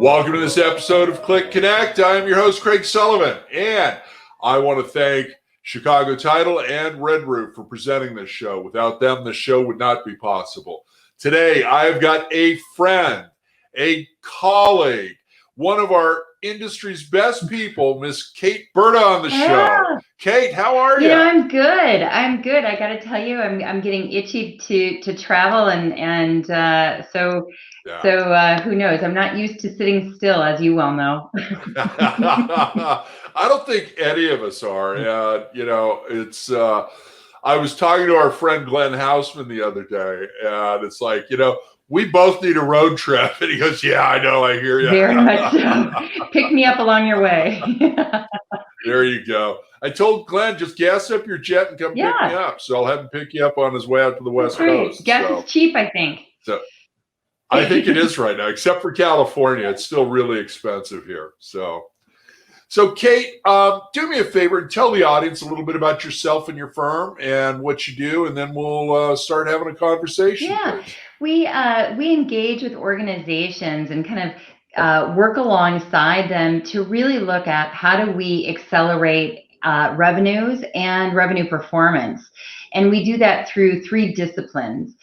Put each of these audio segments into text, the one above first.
Welcome to this episode of CLIC Connect. I am your host, Craig Sullivan, and I want to thank Chicago Title and Red Roof for presenting this show. Without them, the show would not be possible. Today, I've got a friend, a colleague, one of our industry's best people, Miss Kate Burda, on the show. Kate, how are you? I'm good. I got to tell you, I'm getting itchy to travel, and so who knows? I'm not used to sitting still, as you well know. I don't think any of us are. It's. I was talking to our friend Glenn Hausman the other day, and it's like, we both need a road trip. And he goes, "Yeah, I know. I hear you." Very much so. Pick me up along your way. There you go. I told Glenn, just gas up your jet and come pick me up. So I'll have him pick you up on his way out to the West Coast. Gas is cheap, I think. So I think it is right now, except for California. It's still really expensive here. So Kate, do me a favor and tell the audience a little bit about yourself and your firm and what you do, and then we'll start having a conversation. Yeah, we engage with organizations and kind of work alongside them to really look at how do we accelerate revenues and revenue performance. And we do that through three disciplines: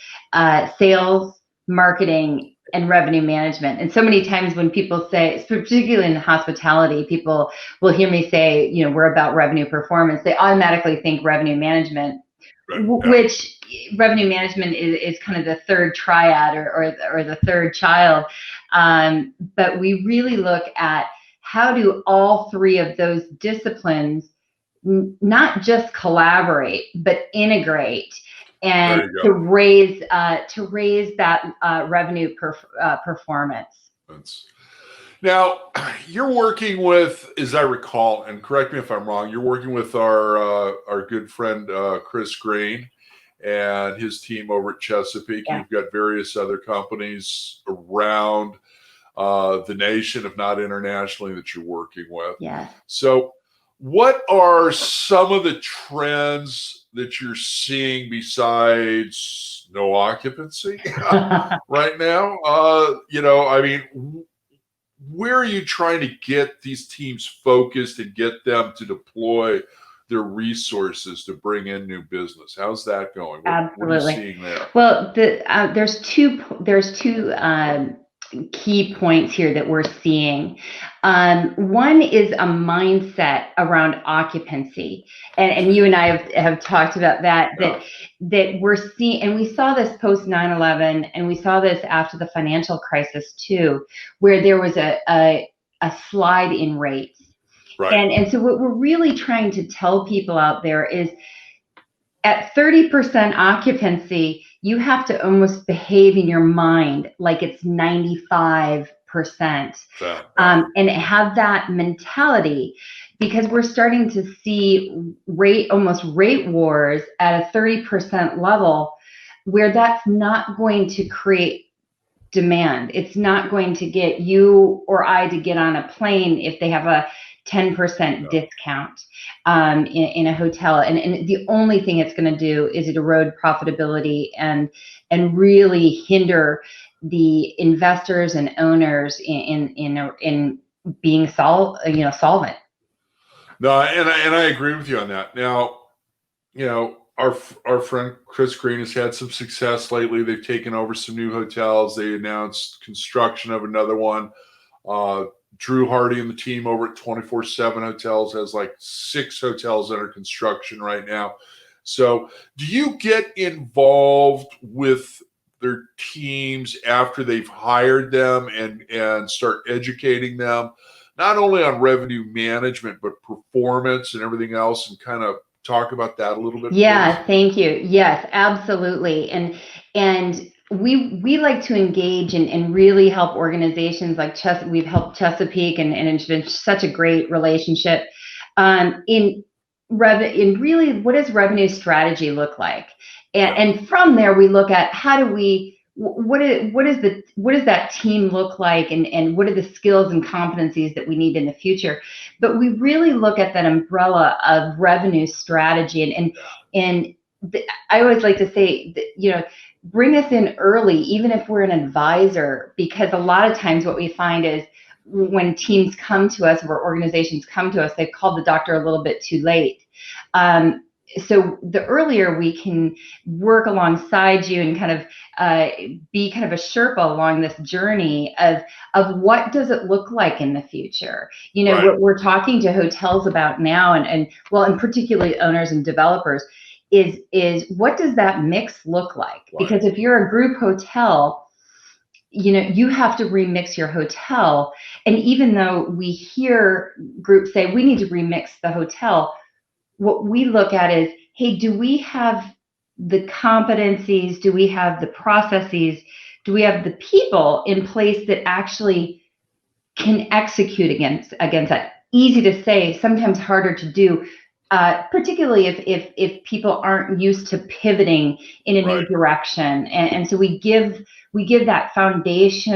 sales, marketing, and revenue management. And so many times when people say, particularly in hospitality, people will hear me say, we're about revenue performance. They automatically think revenue management, which revenue management is kind of the third triad or the third child. But we really look at how do all three of those disciplines not just collaborate, but integrate, and to raise that revenue performance. Now, you're working with, as I recall, and correct me if I'm wrong, you're working with our good friend Chris Green and his team over at Chesapeake. Yeah. You've got various other companies around the nation, if not internationally, that you're working with. Yeah. So what are some of the trends that you're seeing besides no occupancy right now? Where are you trying to get these teams focused and get them to deploy their resources to bring in new business? How's that going? Absolutely. What are you seeing there? Well, there's two key points here that we're seeing. One is a mindset around occupancy, and you and I have talked about that we're seeing, and we saw this post 9/11, and we saw this after the financial crisis too, where there was a slide in rates. Right. And so what we're really trying to tell people out there is, at 30% occupancy, you have to almost behave in your mind like it's 95%, and have that mentality, because we're starting to see almost rate wars at a 30% level, where that's not going to create demand. It's not going to get you or I to get on a plane if they have a 10% discount in a hotel, and the only thing it's going to do is it erode profitability and really hinder the investors and owners in being solvent. No, and I agree with you on that. Now, our friend Chris Green has had some success lately. They've taken over some new hotels. They announced construction of another one. Drew Hardy and the team over at 24/7 Hotels has like 6 hotels under construction right now. So do you get involved with their teams after they've hired them and start educating them, not only on revenue management, but performance and everything else, and kind of talk about that a little bit? Yeah, please? Thank you. Yes, absolutely. And we like to engage and really help organizations like we've helped Chesapeake, and it's been such a great relationship in really, what does revenue strategy look like? And from there, we look at what does that team look like, and what are the skills and competencies that we need in the future? But we really look at that umbrella of revenue strategy, and I always like to say that, bring us in early, even if we're an advisor, because a lot of times what we find is, when teams come to us or organizations come to us, they've called the doctor a little bit too late. So the earlier we can work alongside you and kind of be kind of a Sherpa along this journey of what does it look like in the future? You know, what we're talking to hotels about now, and particularly owners and developers, is what does that mix look like? Because if you're a group hotel, you know, you have to remix your hotel. And even though we hear groups say we need to remix the hotel, what we look at is, hey, do we have the competencies? Do we have the processes? Do we have the people in place that actually can execute against that? Easy to say, sometimes harder to do, particularly if people aren't used to pivoting in a new direction. And so we give that foundation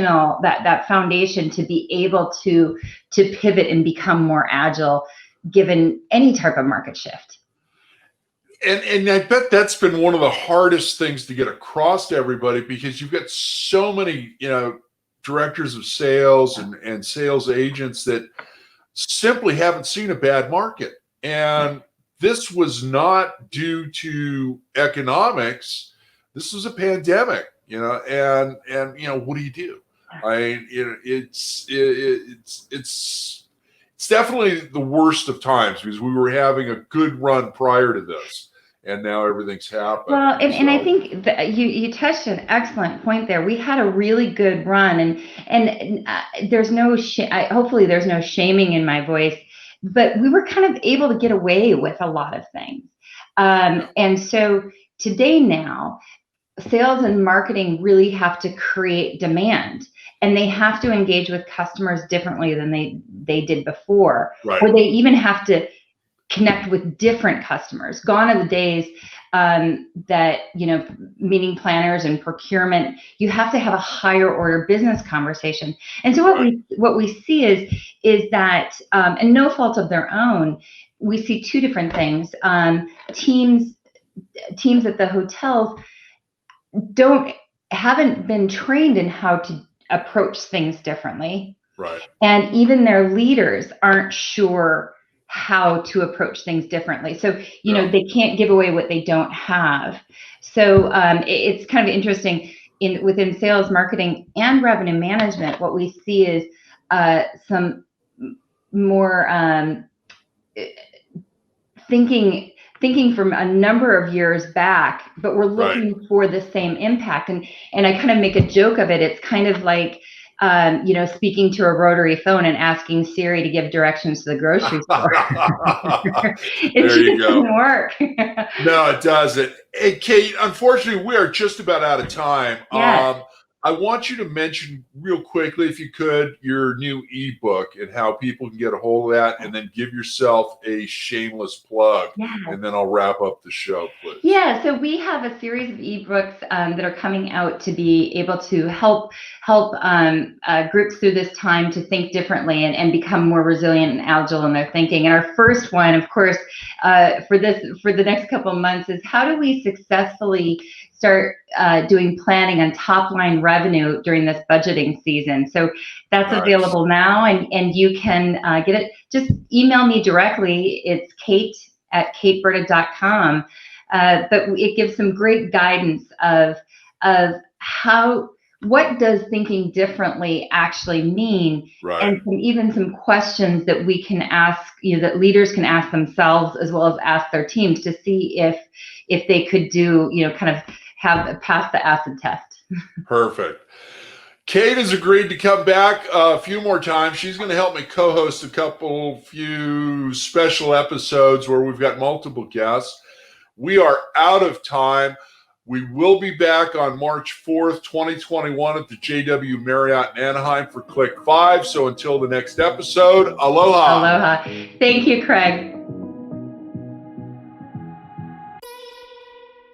to be able to pivot and become more agile given any type of market shift. And I bet that's been one of the hardest things to get across to everybody, because you've got so many, you know, directors of sales and sales agents that simply haven't seen a bad market. And this was not due to economics. This was a pandemic, you know, and you know, what do you do? It's definitely the worst of times, because we were having a good run prior to this, and now everything's happened. Well, and I think that you touched an excellent point there. We had a really good run, and there's no hopefully there's no shaming in my voice, but we were kind of able to get away with a lot of things. And so today now, sales and marketing really have to create demand, and they have to engage with customers differently than they did before, or they even have to connect with different customers. Gone are the days that, you know, meeting planners and procurement, you have to have a higher order business conversation. And so what we see is that, and no fault of their own, we see two different things. Teams at the hotels haven't been trained in how to approach things differently. And even their leaders aren't sure how to approach things differently. So, you know, they can't give away what they don't have. So it's kind of interesting within sales, marketing, and revenue management. What we see is some more thinking from a number of years back, but we're looking for the same impact. And I kind of make a joke of it. It's kind of like, you know, speaking to a rotary phone and asking Siri to give directions to the grocery store. It just doesn't work. No, it doesn't. Hey, Kate, unfortunately, we are just about out of time. Yes. I want you to mention real quickly, if you could, your new ebook and how people can get a hold of that, and then give yourself a shameless plug, and then I'll wrap up the show, please. Yeah, so we have a series of ebooks that are coming out to be able to help groups through this time to think differently and become more resilient and agile in their thinking. And our first one, of course, for the next couple of months is how do we successfully start doing planning on top line revenue during this budgeting season. So that's available now, and you can get it. Just email me directly. It's kate@kateburda.com. But it gives some great guidance of what does thinking differently actually mean, and some questions that we can ask, you know, that leaders can ask themselves as well as ask their teams to see if they could do, you know, kind of pass the acid test. Perfect. Kate has agreed to come back a few more times. She's going to help me co-host a few special episodes where we've got multiple guests. We are out of time. We will be back on March 4th, 2021 at the JW Marriott in Anaheim for CLIC 5. So until the next episode, aloha. Aloha. Thank you, Craig.